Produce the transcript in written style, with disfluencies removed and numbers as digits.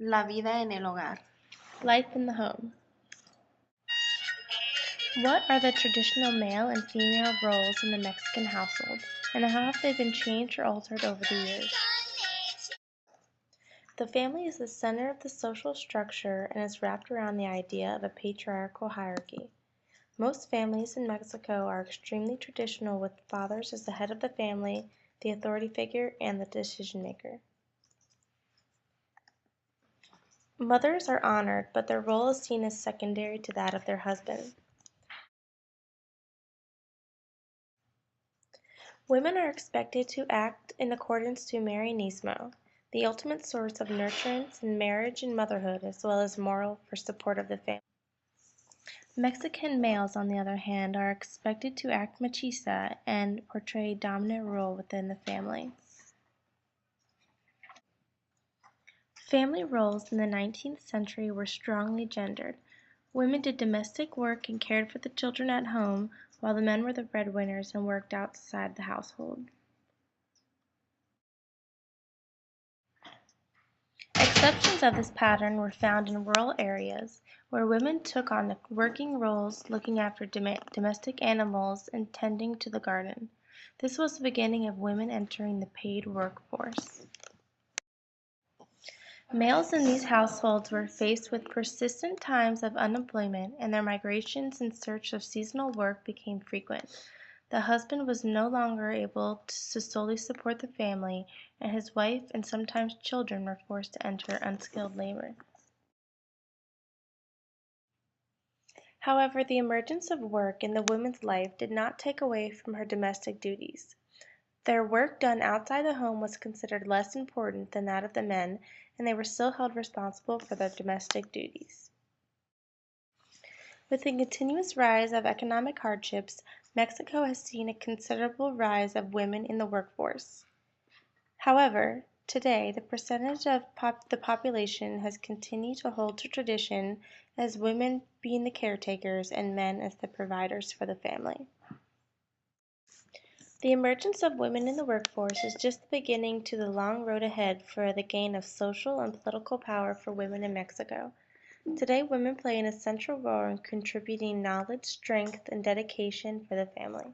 La vida en el hogar. Life in the home. What are the traditional male and female roles in the Mexican household, and how have they been changed or altered over the years? The family is the center of the social structure and is wrapped around the idea of a patriarchal hierarchy. Most families in Mexico are extremely traditional, with fathers as the head of the family, the authority figure, and the decision maker. Mothers are honored, but their role is seen as secondary to that of their husband. Women are expected to act in accordance to Marianismo, the ultimate source of nurturance in marriage and motherhood, as well as moral for support of the family. Mexican males, on the other hand, are expected to act machista and portray a dominant role within the family. Family roles in the 19th century were strongly gendered. Women did domestic work and cared for the children at home, while the men were the breadwinners and worked outside the household. Exceptions of this pattern were found in rural areas, where women took on working roles looking after domestic animals and tending to the garden. This was the beginning of women entering the paid workforce. Males in these households were faced with persistent times of unemployment, and their migrations in search of seasonal work became frequent. The husband was no longer able to solely support the family, and his wife and sometimes children were forced to enter unskilled labor. However, the emergence of work in the woman's life did not take away from her domestic duties. Their work done outside the home was considered less important than that of the men, and they were still held responsible for their domestic duties. With the continuous rise of economic hardships, Mexico has seen a considerable rise of women in the workforce. However, today the percentage of the population has continued to hold to tradition, as women being the caretakers and men as the providers for the family. The emergence of women in the workforce is just the beginning to the long road ahead for the gain of social and political power for women in Mexico. Today, women play an essential role in contributing knowledge, strength, and dedication for the family.